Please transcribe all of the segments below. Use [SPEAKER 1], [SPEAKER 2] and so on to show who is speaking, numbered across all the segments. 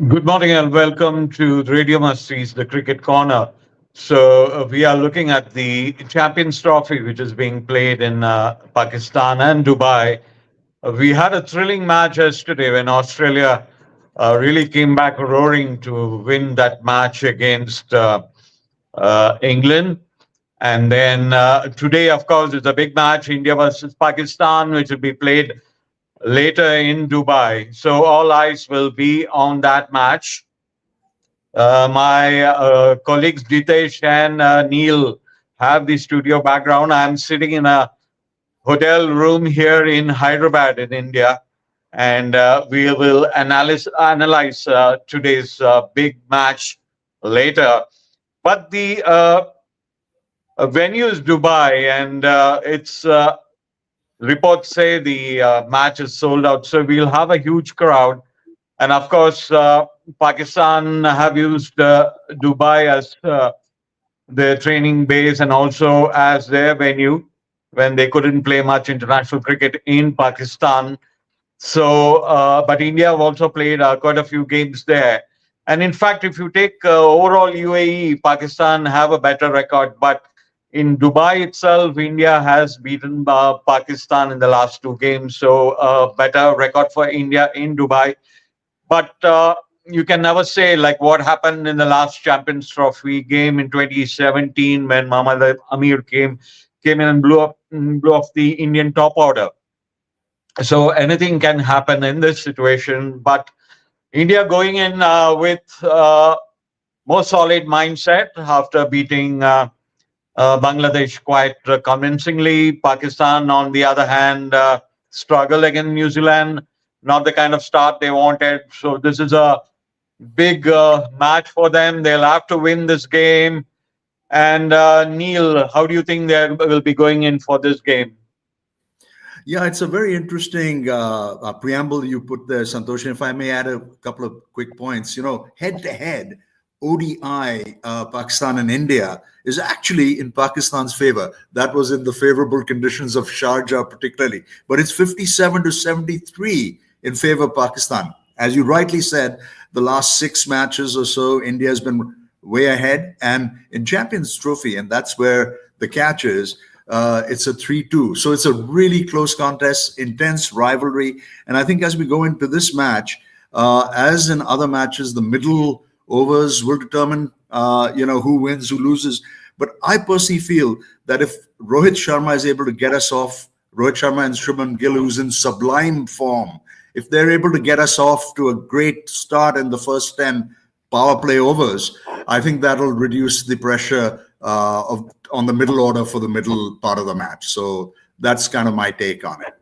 [SPEAKER 1] Good morning and welcome to Radio Masti's The Cricket Corner. So, we are looking at the Champions Trophy, which is being played in Pakistan and Dubai. We had a thrilling match yesterday when Australia really came back roaring to win that match against England. And then today, of course, is a big match, India versus Pakistan, which will be played later in Dubai. So, all eyes will be on that match. My colleagues Jitesh and Neil have the studio background. I'm sitting in a hotel room here in Hyderabad in India, and we will analyze today's big match later. But the venue is Dubai, and it's reports say the match is sold out, so we'll have a huge crowd. And of course, Pakistan have used Dubai as their training base and also as their venue when they couldn't play much international cricket in Pakistan. So, but India have also played quite a few games there. And in fact, if you take overall UAE, Pakistan have a better record. But in Dubai itself, India has beaten Pakistan in the last two games. So, better record for India in Dubai. But you can never say like what happened in the last Champions Trophy game in 2017 when Mohammad Amir came in and blew off the Indian top order. So anything can happen in this situation. But India going in with more solid mindset after beating Bangladesh quite convincingly. Pakistan, on the other hand, struggled against New Zealand. Not the kind of start they wanted. So this is a big match for them. They'll have to win this game. And Neil, how do you think they will be going in for this game?
[SPEAKER 2] Yeah, it's a very interesting preamble you put there, Santosh. If I may add a couple of quick points, head to head, ODI, Pakistan and India is actually in Pakistan's favor. That was in the favorable conditions of Sharjah, particularly. But it's 57 to 73 in favor of Pakistan. As you rightly said, the last six matches or so, India has been way ahead. And in Champions Trophy, and that's where the catch is, it's a 3-2. So it's a really close contest, intense rivalry. And I think as we go into this match, as in other matches, the middle overs will determine, who wins, who loses. But I personally feel that if Rohit Sharma is able to get us off, Rohit Sharma and Shubman Gill, who's in sublime form, if they're able to get us off to a great start in the first 10 power play overs, I think that'll reduce the pressure on the middle order for the middle part of the match. So that's kind of my take on it.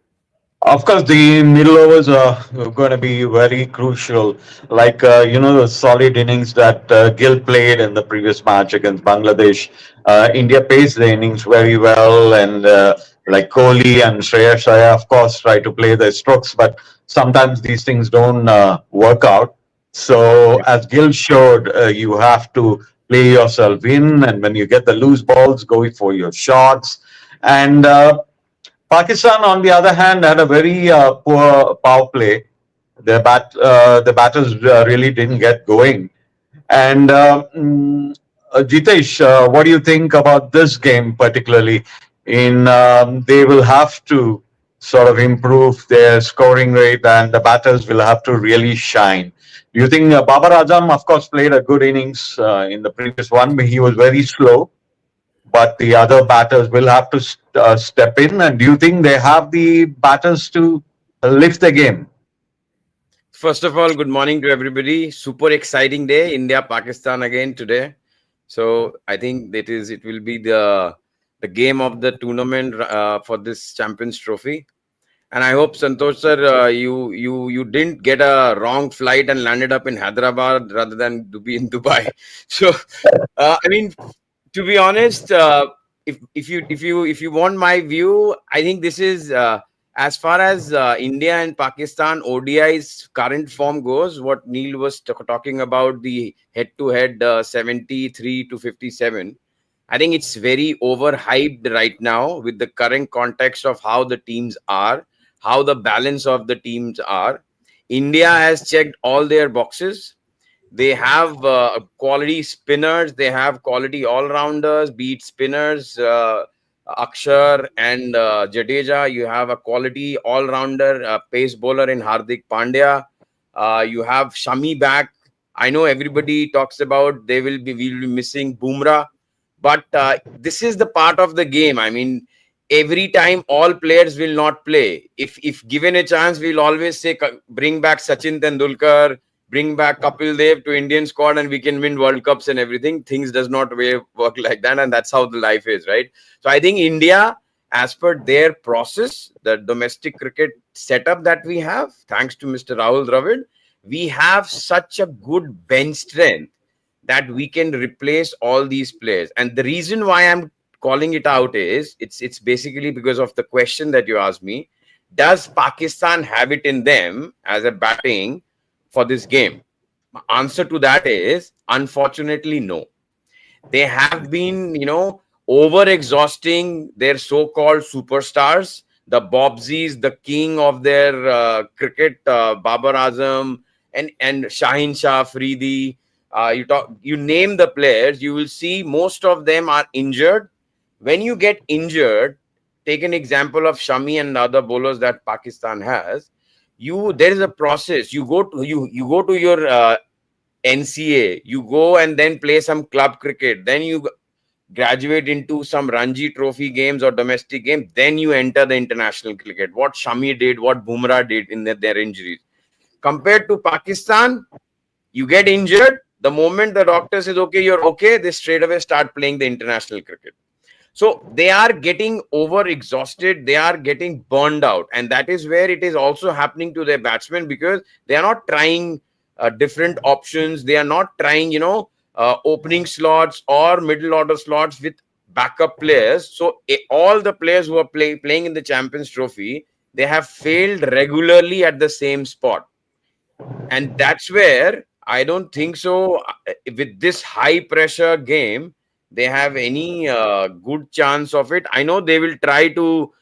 [SPEAKER 1] Of course, the middle overs are going to be very crucial. Like, the solid innings that Gill played in the previous match against Bangladesh. India paced the innings very well. And like Kohli and Shreyas Iyer, of course, try to play their strokes. But sometimes these things don't work out. So, as Gill showed, you have to play yourself in. And when you get the loose balls, go for your shots. And Pakistan, on the other hand, had a very poor power play. The batters really didn't get going. And Jitesh, what do you think about this game particularly? They will have to sort of improve their scoring rate, and the batters will have to really shine. Do you think Babar Azam, of course, played a good innings in the previous one, but he was very slow, but the other batters will have to step in. And do you think they have the batters to lift the game?
[SPEAKER 3] First of all, good morning to everybody. Super exciting day, India Pakistan again today. So I think it will be the game of the tournament for this Champions Trophy. And I hope, Santosh sir, you didn't get a wrong flight and landed up in Hyderabad rather than to be in Dubai. So to be honest, if you want my view, I think this is as far as India and Pakistan ODI's current form goes. What Neil was talking about, the head-to-head 73 to 57. I think it's very overhyped right now with the current context of how the teams are, how the balance of the teams are. India has checked all their boxes. They have quality spinners. They have quality all-rounders, beat spinners. Akshar and Jadeja. You have a quality all-rounder pace bowler in Hardik Pandya. You have Shami back. I know everybody talks about we'll be missing Bumrah, but this is the part of the game. I mean, every time all players will not play. If given a chance, we'll always say bring back Sachin Tendulkar, bring back Kapil Dev to Indian squad, and we can win World Cups and everything. Things does not work like that, and that's how the life is, right? So I think India, as per their process, the domestic cricket setup that we have, thanks to Mr. Rahul Dravid, we have such a good bench strength that we can replace all these players. And the reason why I'm calling it out is it's basically because of the question that you asked me. Does Pakistan have it in them as a batting for this game? Answer to that is unfortunately no. They have been, over exhausting their so-called superstars, the Bobsies, the king of their cricket, Babar Azam and Shaheen Shah Afridi. You name the players, you will see most of them are injured. When you get injured, take an example of Shami and other bowlers that Pakistan has. There is a process. You go to your NCA, you go and then play some club cricket, then you graduate into some Ranji Trophy games or domestic games, then you enter the international cricket. What Shami did, what Bumrah did in their injuries. Compared to Pakistan, you get injured, the moment the doctor says, okay, you're okay, they straight away start playing the international cricket. So they are getting over exhausted, they are getting burned out, and that is where it is also happening to their batsmen, because they are not trying different options. They are not trying, opening slots or middle order slots with backup players. So all the players who are playing in the Champions Trophy, they have failed regularly at the same spot. And that's where I don't think so. With this high pressure game, they have any good chance of it. I know they will try to,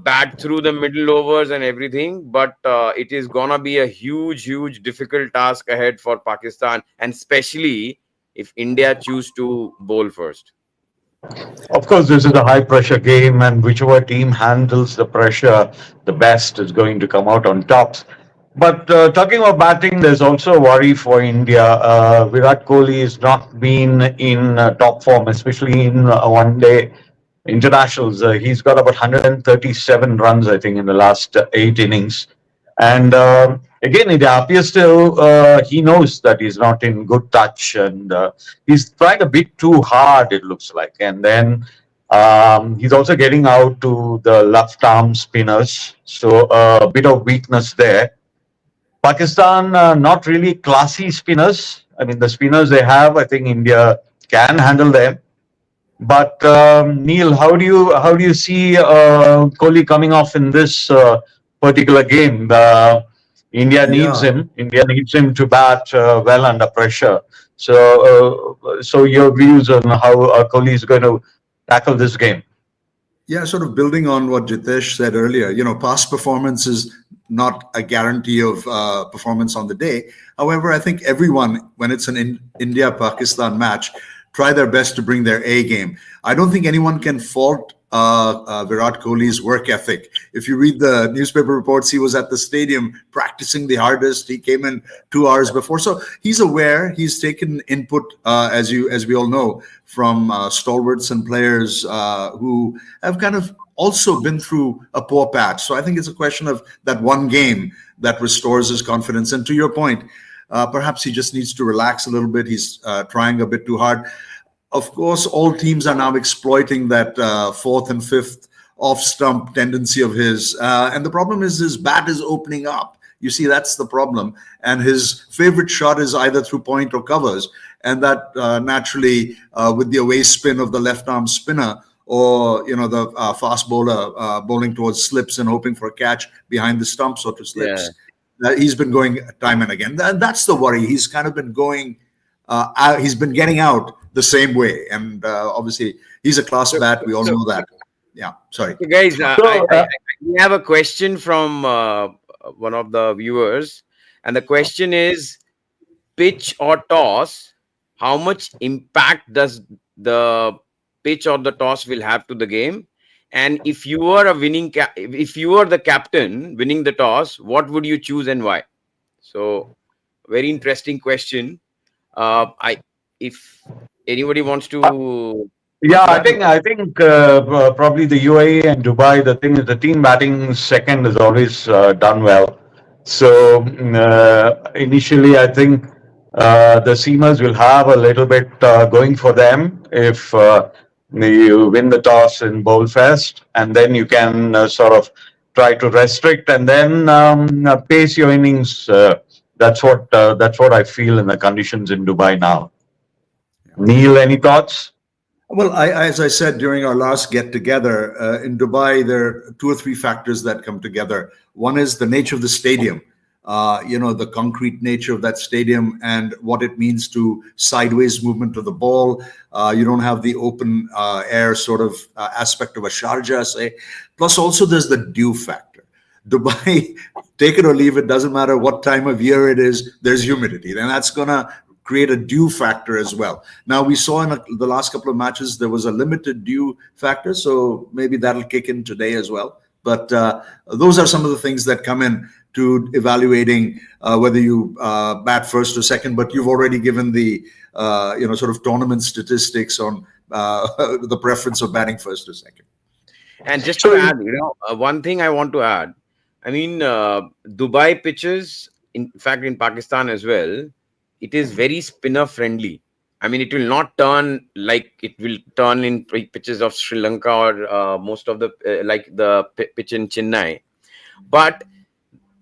[SPEAKER 3] bat through the middle overs and everything, but it is gonna be a huge, difficult task ahead for Pakistan, and especially if India choose to bowl first.
[SPEAKER 1] Of course, this is a high pressure game, and whichever team handles the pressure the best is going to come out on tops. But talking about batting, there's also a worry for India. Virat Kohli has not been in top form, especially in one day internationals. He's got about 137 runs, I think, in the last 8 innings. And again, it appears to he knows that he's not in good touch, and he's trying a bit too hard, it looks like. And then he's also getting out to the left arm spinners, so a bit of weakness there. Pakistan, not really classy spinners. I mean, the spinners they have, I think India can handle them. But Neil, how do you see Kohli coming off in this particular game? India needs
[SPEAKER 2] Yeah.
[SPEAKER 1] him. India needs him to bat well under pressure. So your views on how Kohli is going to tackle this game?
[SPEAKER 2] Yeah, sort of building on what Jitesh said earlier, past performance is not a guarantee of performance on the day. However, I think everyone, when it's an India-Pakistan match, try their best to bring their A game. I don't think anyone can fault Virat Kohli's work ethic. If you read the newspaper reports, he was at the stadium practicing the hardest. He came in 2 hours before, so he's aware. He's taken input, as we all know, from stalwarts and players who have kind of also been through a poor patch. So I think it's a question of that one game that restores his confidence. And to your point, perhaps he just needs to relax a little bit. He's trying a bit too hard. Of course, all teams are now exploiting that fourth and fifth off stump tendency of his. And the problem is his bat is opening up. You see, that's the problem. And his favorite shot is either through point or covers. And that naturally, with the away spin of the left arm spinner, or the fast bowler bowling towards slips and hoping for a catch behind the stumps or to slips. He's been going time and again. That's the worry. He's kind of been going out. He's been getting out the same way. And obviously, he's a class bat. We all know that. Yeah, sorry.
[SPEAKER 3] So guys, we have a question from one of the viewers. And the question is, pitch or toss, how much impact does the pitch or the toss will have to the game? And if you are if you are the captain winning the toss, what would you choose and why? So, very interesting question. I if anybody wants to
[SPEAKER 1] Yeah,
[SPEAKER 3] answer that.
[SPEAKER 1] I think probably the UAE and Dubai. The thing is, the team batting second is always done well. So initially, I think the seamers will have a little bit going for them if you win the toss in bowl first, and then you can sort of try to restrict and then pace your innings. That's what I feel in the conditions in Dubai now. Neil, any thoughts?
[SPEAKER 2] Well, as I said during our last get together in Dubai, there are two or three factors that come together. One is the nature of the stadium, the concrete nature of that stadium and what it means to sideways movement of the ball. You don't have the open air sort of aspect of a Sharjah, say. Plus, also there's the dew factor. Dubai, take it or leave it, doesn't matter what time of year it is, there's humidity. And that's going to create a dew factor as well. Now, we saw in the last couple of matches, there was a limited dew factor, so maybe that'll kick in today as well. But those are some of the things that come in to evaluating whether you bat first or second. But you've already given the sort of tournament statistics on the preference of batting first or second.
[SPEAKER 3] And just to add, one thing I want to add, I mean, Dubai pitches, in fact, in Pakistan as well, it is very spinner friendly. I mean, it will not turn like it will turn in pitches of Sri Lanka or most of the like the pitch in Chennai. But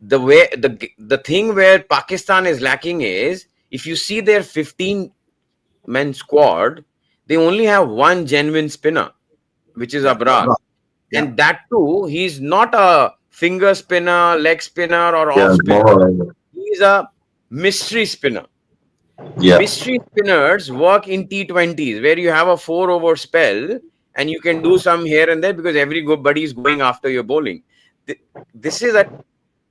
[SPEAKER 3] the way the thing where Pakistan is lacking is, if you see their 15-man squad, they only have one genuine spinner, which is Abrar. Yeah. And that too, he's not a finger spinner, leg spinner, or off spinner. He's a mystery spinner. Yeah. Mystery spinners work in T20s where you have a 4-over spell and you can do some here and there because everybody is going after your bowling. This is a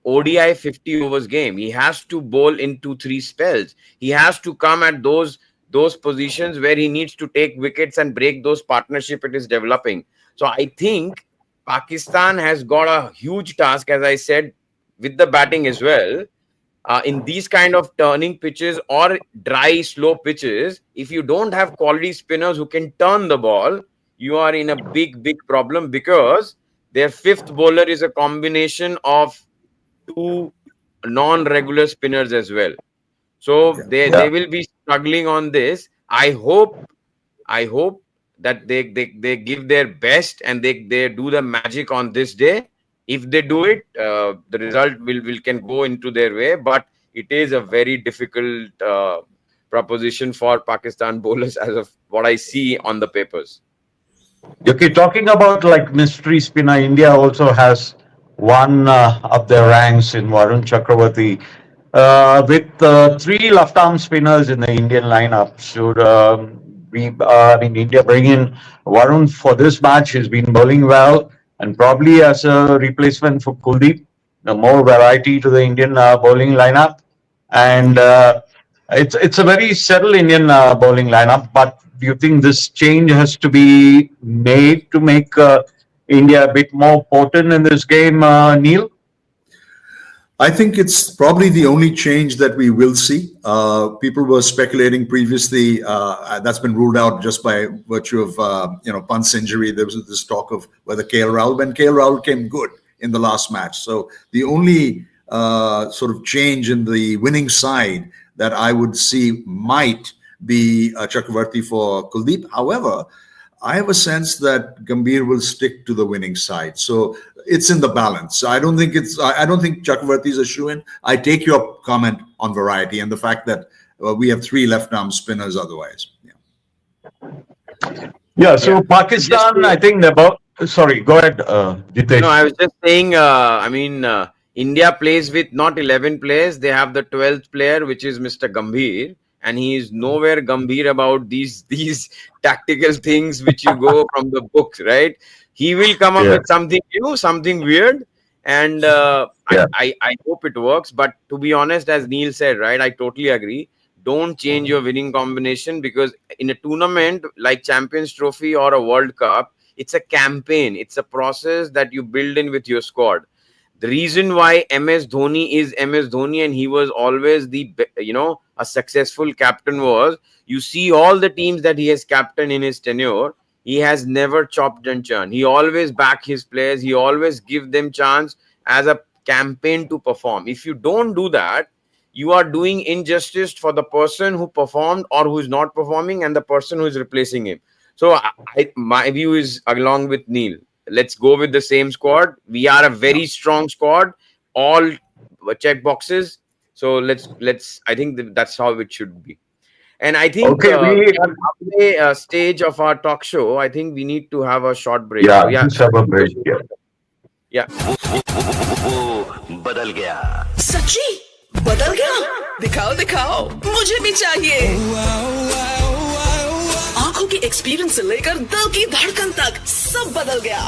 [SPEAKER 3] ODI 50 overs game. He has to bowl in 2-3 spells. He has to come at those positions where he needs to take wickets and break those partnership it is developing. So I think Pakistan has got a huge task, as I said, with the batting as well. In these kind of turning pitches or dry, slow pitches, if you don't have quality spinners who can turn the ball, you are in a big problem because their fifth bowler is a combination of two non-regular spinners as well. So they will be struggling on this. I hope that they give their best and they do the magic on this day. If they do it, the result can go into their way. But it is a very difficult proposition for Pakistan bowlers as of what I see on the papers.
[SPEAKER 1] Okay, talking about like mystery spinner, India also has one up their ranks in Varun Chakravarti. With 3 left-arm spinners in the Indian lineup, should India bring in Varun for this match? He's been bowling well, and probably as a replacement for Kuldeep, more variety to the Indian bowling lineup. And it's a very settled Indian bowling lineup. But do you think this change has to be made to make India a bit more potent in this game, Neil?
[SPEAKER 2] I think it's probably the only change that we will see. People were speculating previously. That's been ruled out just by virtue of Pant's injury. There was this talk of whether KL Rahul came good in the last match. So the only sort of change in the winning side that I would see might be Chakravarti for Kuldeep. However, I have a sense that Gambhir will stick to the winning side. So it's in the balance. I don't think Chakravarti is a shoo-in. I take your comment on variety and the fact that we have 3 left-arm spinners otherwise.
[SPEAKER 1] Yeah. So Pakistan, I think about. Sorry, go ahead, Jitesh.
[SPEAKER 3] No, I was just saying. India plays with not 11 players. They have the 12th player, which is Mr. Gambhir. And he is nowhere Gambhir about these tactical things which you go from the books, right? He will come up with something new, something weird, and I hope it works. But to be honest, as Neil said, right, I totally agree. don't change your winning combination, because in a tournament like Champions Trophy or a World Cup, it's a campaign. It's a process that you build in with your squad. The reason why MS Dhoni is MS Dhoni and he was always a successful captain was, you see all the teams that he has captained in his tenure, he has never chopped and churned. He always back his players. He always give them chance as a campaign to perform. If you don't do that, you are doing injustice for the person who performed or who is not performing and the person who is replacing him. So my view is along with Neil. Let's go with the same squad. We are a very strong squad. All check boxes. So let's. I think that's how it should be. And I think
[SPEAKER 1] Okay, we
[SPEAKER 3] halfway stage of our talk show, I think we need to have a short break.
[SPEAKER 1] yeah,
[SPEAKER 3] So yeah,
[SPEAKER 1] just have a break. Yeah.
[SPEAKER 3] yeah.
[SPEAKER 4] वो बदल गया
[SPEAKER 5] सच्ची बदल गया दिखाओ दिखाओ मुझे भी चाहिए आंखों की एक्सपीरियंस से लेकर दिल की धड़कन तक सब बदल गया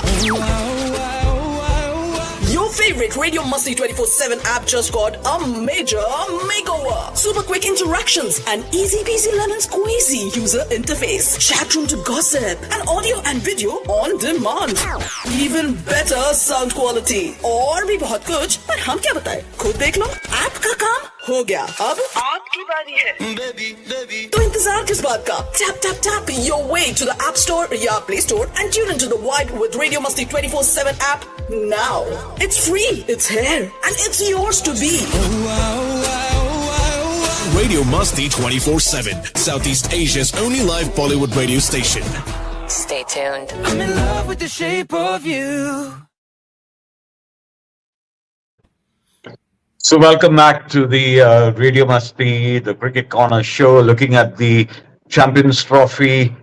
[SPEAKER 5] Your favorite Radio Masti 24/7 app just got a major makeover. Super quick interactions and easy peasy lemon squeezy user interface. Chat room to gossip and audio and video on demand. Even better sound quality. और भी बहुत कुछ, पर हम क्या बताएं? खुद देख लो. ऐप का काम हो गया. अब आपकी बारी है. तो इंतजार किस बात का? Tap your way to the App Store या Play Store and tune into the vibe with Radio Masti 24/7 app now. It's free, it's here, and it's yours to be.
[SPEAKER 6] Radio Masti 24/7, Southeast Asia's only live Bollywood radio station.
[SPEAKER 7] Stay tuned.
[SPEAKER 8] I'm in love with the shape of you.
[SPEAKER 1] So welcome back to the Radio Masti, the Cricket Corner show, looking at the Champions Trophy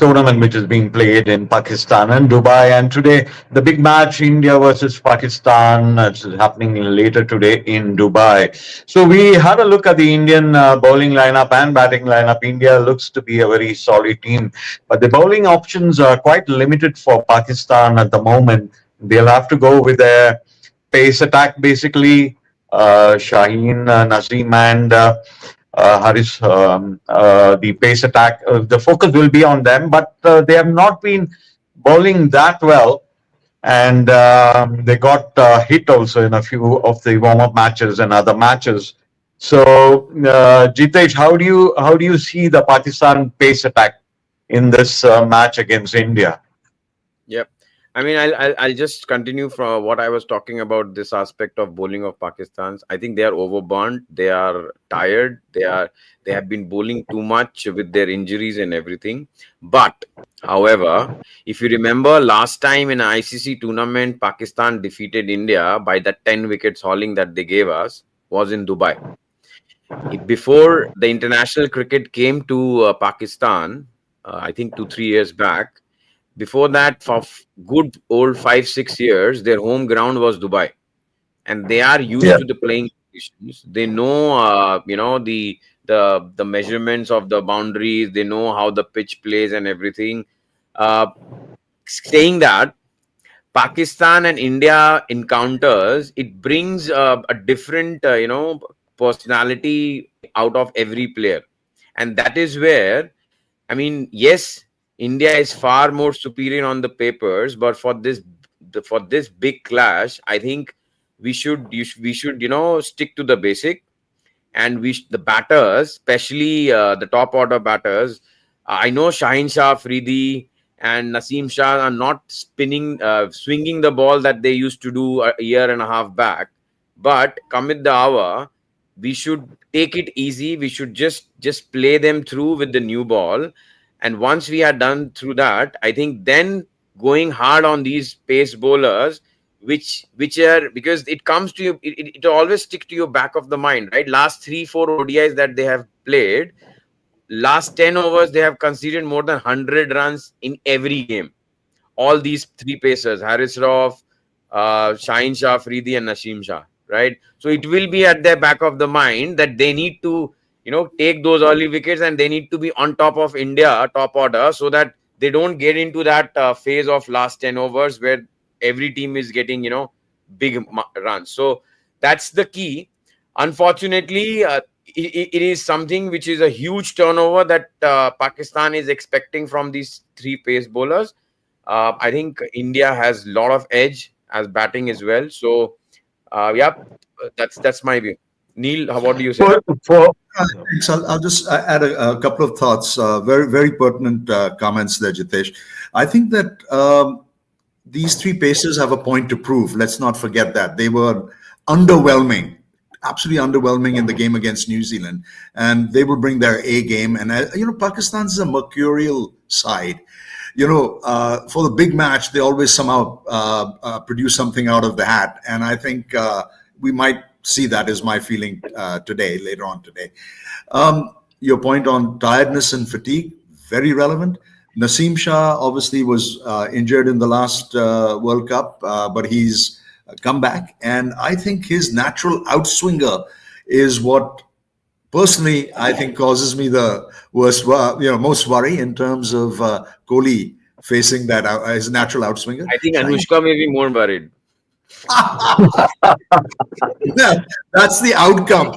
[SPEAKER 1] tournament which is being played in Pakistan and Dubai. And today, the big match, India versus Pakistan, is happening later today in Dubai. So we had a look at the Indian bowling lineup and batting lineup. India looks to be a very solid team, but the bowling options are quite limited for Pakistan at the moment. They'll have to go with their pace attack, basically. Shaheen, Nazim, and Haris, the pace attack. The focus will be on them, but they have not been bowling that well, and they got hit also in a few of the warm-up matches and other matches. So, Jitesh, how do you see the Pakistan pace attack in this match against India?
[SPEAKER 3] Yep. I mean, I'll just continue from what I was talking about, this aspect of bowling of Pakistan. I think they are overburnt. They are tired. They have been bowling too much with their injuries and everything. But, however, if you remember last time in an ICC tournament, Pakistan defeated India by that 10 wickets hauling that they gave us, was in Dubai. Before the international cricket came to Pakistan, I think 2-3 years back, before that, for good old 5-6 years, their home ground was Dubai, and they are used to the playing conditions. They know, the measurements of the boundaries. They know how the pitch plays and everything. Saying that, Pakistan and India encounters, it brings a different, personality out of every player, and that is where, I mean, yes, India is far more superior on the papers, but for this big clash, I think we should stick to the basic, and the batters, especially the top order batters. I know Shaheen Shah Afridi and Naseem Shah are not swinging the ball that they used to do a year and a half back, but come with the hour, we should take it easy. We should just play them through with the new ball. And once we are done through that, I think then going hard on these pace bowlers, which are, because it comes to you, it always stick to your back of the mind, right? Last 3-4 ODIs that they have played, last 10 overs, they have conceded more than 100 runs in every game. All these three pacers, Haris Rauf, Shaheen Shah Afridi and Naseem Shah, right? So it will be at their back of the mind that they need to take those early wickets, and they need to be on top of India, top order, so that they don't get into that phase of last 10 overs where every team is getting, big runs. So that's the key. Unfortunately, it is something which is a huge turnover that Pakistan is expecting from these three pace bowlers. I think India has a lot of edge as batting as well. So, yeah, that's my view. Neil, what do you say?
[SPEAKER 1] For
[SPEAKER 2] Thanks. I'll just add a couple of thoughts. Very, very pertinent comments there, Jitesh. I think that these three paces have a point to prove. Let's not forget that. They were underwhelming, absolutely underwhelming in the game against New Zealand. And they will bring their A game. And, Pakistan is a mercurial side. For the big match, they always somehow produce something out of the hat. And I think we might see that is my feeling later on today. Your point on tiredness and fatigue, very relevant. Naseem Shah obviously was injured in the last World Cup, but he's come back. And I think his natural outswinger is what personally I think causes me the most worry in terms of Kohli facing that his natural outswinger.
[SPEAKER 3] I think Anushka may be more worried.
[SPEAKER 2] That's the outcome.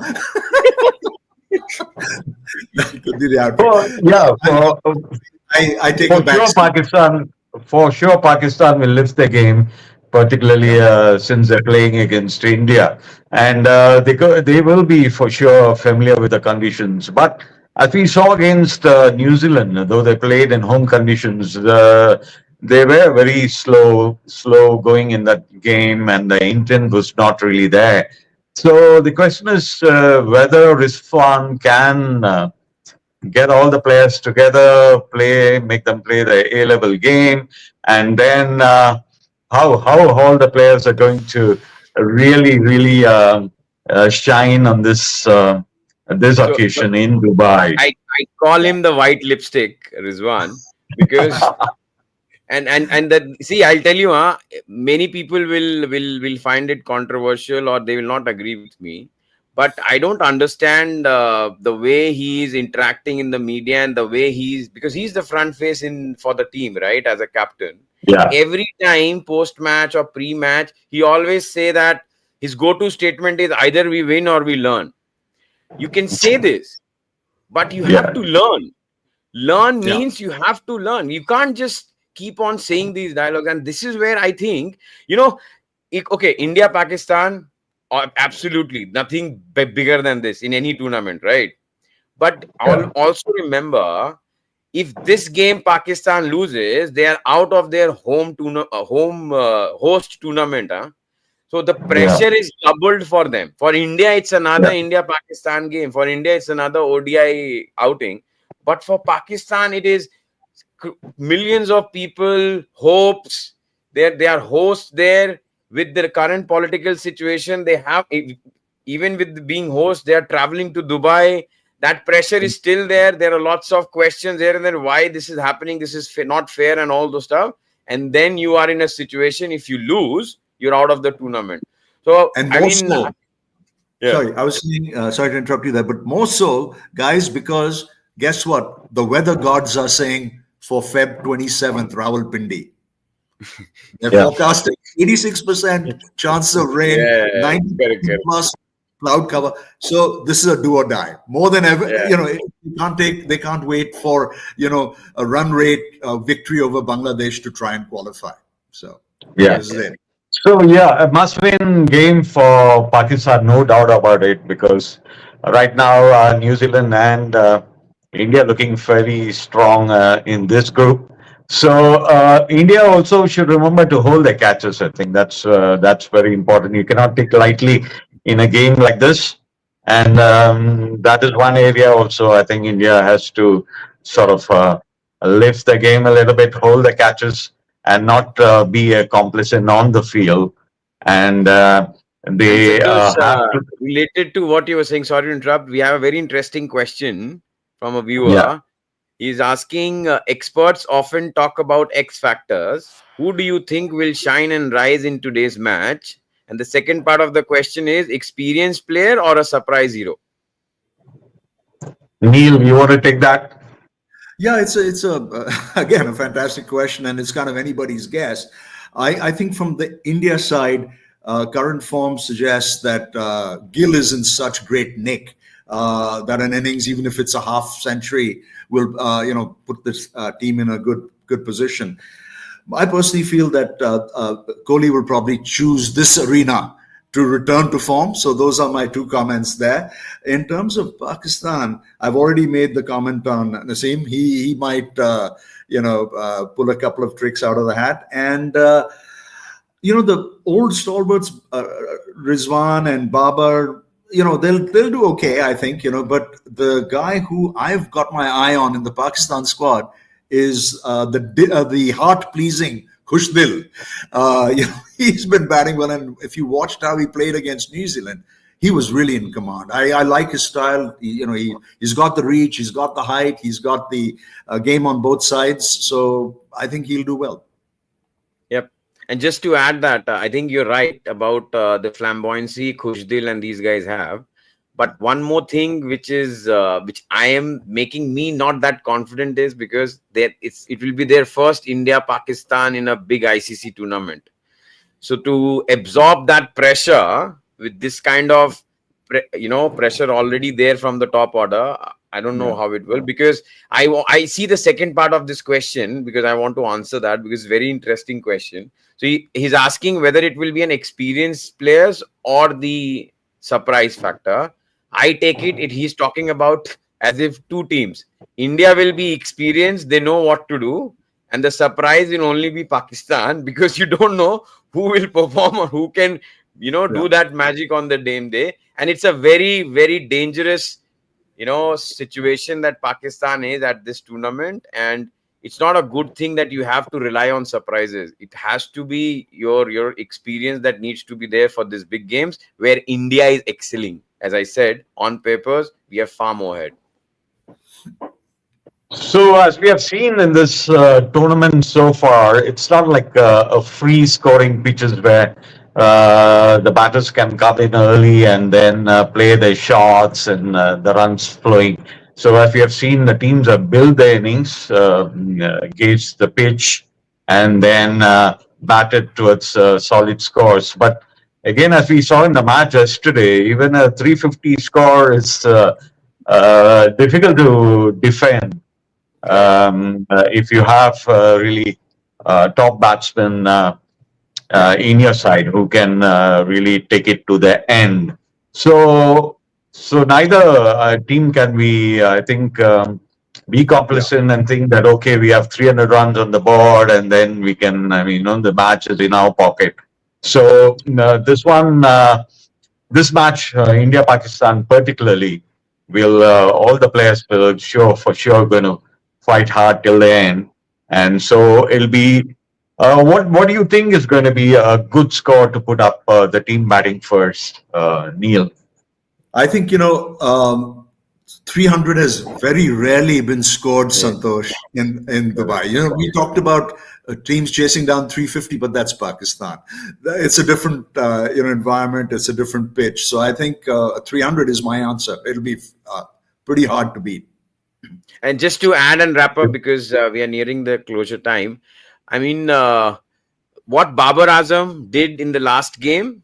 [SPEAKER 2] That could be the outcome. I take it back.
[SPEAKER 1] For sure, Pakistan will lift the game, particularly since they're playing against India, and they will be for sure familiar with the conditions. But as we saw against New Zealand, though they played in home conditions, they were very slow going in that game, and the intent was not really there. So the question is whether Rizwan can get all the players together, make them play the A-level game, and then how all the players are going to really shine on this occasion in Dubai.
[SPEAKER 3] I call him the white lipstick, Rizwan, because and that, see, I'll tell you, many people will find it controversial or they will not agree with me. But I don't understand the way he is interacting in the media and the way because he's the front face for the team, right? As a captain.
[SPEAKER 1] Yeah.
[SPEAKER 3] Every time post-match or pre-match, he always say that his go-to statement is either we win or we learn. You can say this, but you have to learn. Learn means you have to learn. You can't just keep on saying these dialogues. And this is where I think, okay, India, Pakistan, absolutely nothing bigger than this in any tournament, right? But I'll also remember, if this game Pakistan loses, they are out of their home host tournament. So the pressure is doubled for them. For India, it's another India-Pakistan game. For India, it's another ODI outing. But for Pakistan, it is millions of people, hopes. They are hosts there. With the current political situation, they have, even with being hosts, they are traveling to Dubai. That pressure is still there. There are lots of questions here and there. Why this is happening? This is not fair and all those stuff. And then you are in a situation, if you lose, you're out of the tournament. So,
[SPEAKER 2] sorry, I was saying, sorry to interrupt you there, but more so, guys, because guess what? The weather gods are saying for Feb 27th, Rawalpindi. They're forecasting 86% chance of rain, 90% plus cloud cover. So this is a do or die. More than ever, they can't wait for a run rate victory over Bangladesh to try and qualify. So this is it.
[SPEAKER 1] So a must-win game for Pakistan, no doubt about it, because right now New Zealand and India looking very strong in this group. So India also should remember to hold their catches. I think that's very important. You cannot take lightly in a game like this, and that is one area also. I think India has to sort of lift the game a little bit, hold the catches, and not be a complicit on the field. And they have to...
[SPEAKER 3] related to what you were saying. Sorry to interrupt. We have a very interesting question from a viewer.
[SPEAKER 1] Yeah.
[SPEAKER 3] He's asking, experts often talk about X factors. Who do you think will shine and rise in today's match? And the second part of the question is, experienced player or a surprise hero?
[SPEAKER 1] Neil, you want to take that?
[SPEAKER 2] Yeah, it's again a fantastic question, and it's kind of anybody's guess. I think from the India side, current form suggests that Gill is in such great nick. that an innings, even if it's a half century, will put this team in a good position. I personally feel that Kohli will probably choose this arena to return to form. So those are my two comments there. In terms of Pakistan, I've already made the comment on Naseem. He might, pull a couple of tricks out of the hat. And, the old stalwarts, Rizwan and Babar, they'll do okay, I think, but the guy who I've got my eye on in the Pakistan squad is the heart-pleasing Khushdil. He's been batting well, and if you watched how he played against New Zealand, he was really in command. I like his style. He's got the reach, he's got the height, he's got the game on both sides. So I think he'll do well.
[SPEAKER 3] Yep. And just to add that, I think you're right about the flamboyancy Khushdil and these guys have. But one more thing, which I am making me not that confident, is because it will be their first India-Pakistan in a big ICC tournament. So to absorb that pressure with this kind of pressure already there from the top order, I don't know how it will, because I see the second part of this question, because I want to answer that, because it's a very interesting question. So he's asking whether it will be an experienced players or the surprise factor. I take it he's talking about as if two teams. India will be experienced, they know what to do, and the surprise will only be Pakistan, because you don't know who will perform or who can, do that magic on the damn day. And it's a very, very dangerous, situation that Pakistan is at this tournament. And it's not a good thing that you have to rely on surprises. It has to be your experience that needs to be there for these big games where India is excelling. As I said, on papers, we are far more ahead.
[SPEAKER 1] So, as we have seen in this tournament so far, it's not like a free scoring pitches where the batters can come in early and then play their shots and the runs flowing. So, as we have seen, the teams have built their innings, gauge the pitch, and then batted towards solid scores. But again, as we saw in the match yesterday, even a 350 score is difficult to defend. If you have really top batsmen in your side who can really take it to the end. So neither team can be, I think, be complacent and think that, okay, we have 300 runs on the board and then we can, the match is in our pocket. So this match, India-Pakistan particularly, will all the players will for sure going to fight hard till the end. And so it'll be, what do you think is going to be a good score to put up the team batting first, Neil?
[SPEAKER 2] I think, 300 has very rarely been scored, Santosh, in Dubai. We talked about teams chasing down 350, but that's Pakistan. It's a different, environment. It's a different pitch. So I think 300 is my answer. It'll be pretty hard to beat.
[SPEAKER 3] And just to add and wrap up, because we are nearing the closure time. I mean, what Babar Azam did in the last game,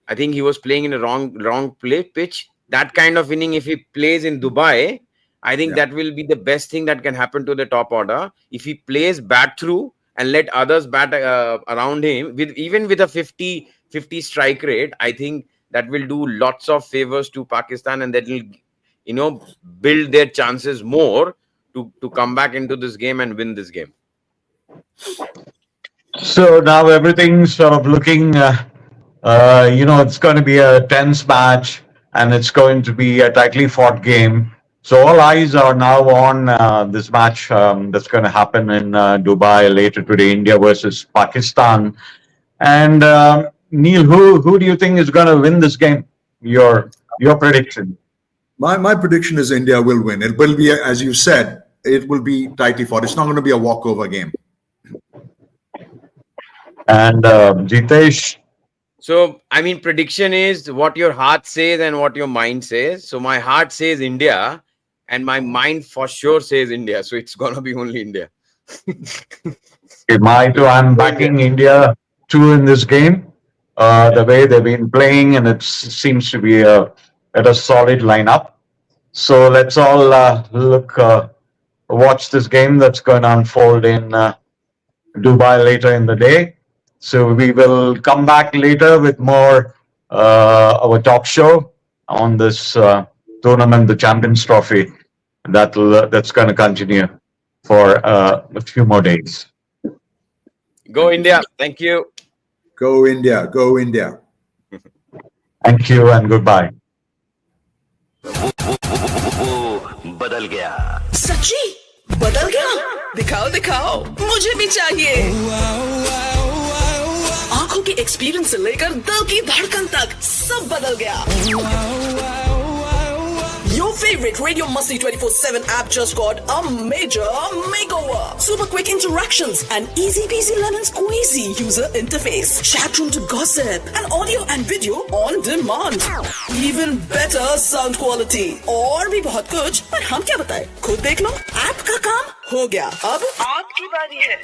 [SPEAKER 3] I think he was playing in a wrong pitch. That kind of inning, if he plays in Dubai, I think that will be the best thing that can happen to the top order. If he plays bat through and let others bat around him, even with a 50 strike rate, I think that will do lots of favors to Pakistan, and that will, build their chances more to come back into this game and win this game.
[SPEAKER 1] So now everything's sort of looking, it's going to be a tense match and it's going to be a tightly fought game. So all eyes are now on this match that's going to happen in Dubai later today, India versus Pakistan. And Neil, who do you think is going to win this game? Your prediction?
[SPEAKER 2] My prediction is India will win. It will be, as you said, it will be tightly fought. It's not going to be a walkover game.
[SPEAKER 1] And Jitesh?
[SPEAKER 3] So, prediction is what your heart says and what your mind says. So my heart says India and my mind for sure says India. So it's going to be only India.
[SPEAKER 1] I'm backing India too in this game. The way they've been playing, and it seems to be at a solid lineup. So let's all watch this game that's going to unfold in Dubai later in the day. So we will come back later with more our talk show on this tournament, the Champions Trophy. That's going to continue for a few more days.
[SPEAKER 3] Go India. Thank you.
[SPEAKER 2] Go India. Go India.
[SPEAKER 1] Thank you and goodbye.
[SPEAKER 4] वो बदल गया
[SPEAKER 5] सच्ची बदल गया दिखाओ दिखाओ मुझे भी चाहिए आंखों के एक्सपीरियंस से लेकर दिल की धड़कन तक सब बदल गया Your favorite Radio Masti 24/7 app just got a major makeover. Super quick interactions and easy peasy lemon squeezy user interface. Chat room to gossip and audio and video on demand. Even better sound quality. और भी बहुत कुछ पर हम क्या बताएं? खुद देख लो. ऐप का काम हो गया. अब आपकी बारी है.